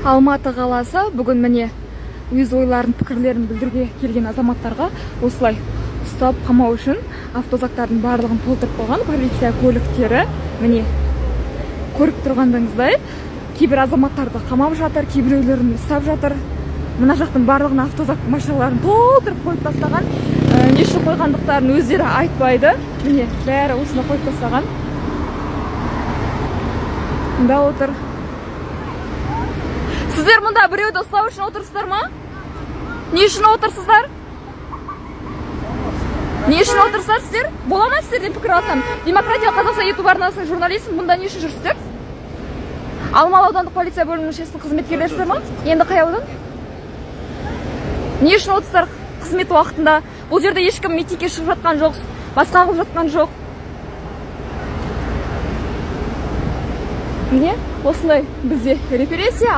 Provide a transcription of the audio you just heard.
Алматы қаласы бүгін міне өз ойларын, пікірлерін білдіруге келген азаматтарға осылай ұстап қамау үшін автозактардың барлығын толтырып қойған полиция көліктері. Міне көріп тұрғандыңыздай, кейбір азаматтарды қамап жатыр, кейбіреулерін ұстап жатыр. Мына жақтың барлығын автозак машиналарын толтырып қойып тастаған. Не үшін қойғандықтарын өздері айтпайды. Міне бәрі осыны қойып тастаған. Мұнда отыр. Сіздер мұнда біреуді ұстау үшін отырсыздар ма? Не үшін отырсыздар? Не үшін отырсыздар сіздер? Бола ма сіздерден пікір алсам? Демократия Қазақстан YouTube арнасының журналисің, мұнда не үшін жүрсіздер? Алмалы аудандық полиция бөлімшесінің қызметкерлерісіздер ма? Енді қай аудан? Не үшін отырсыздар қызмет уақытында? Бұл жерде ешкім митингке шығып жатқан жоқ, басқа қылып жатқан жоқ. Міне осындай бізде репрессия.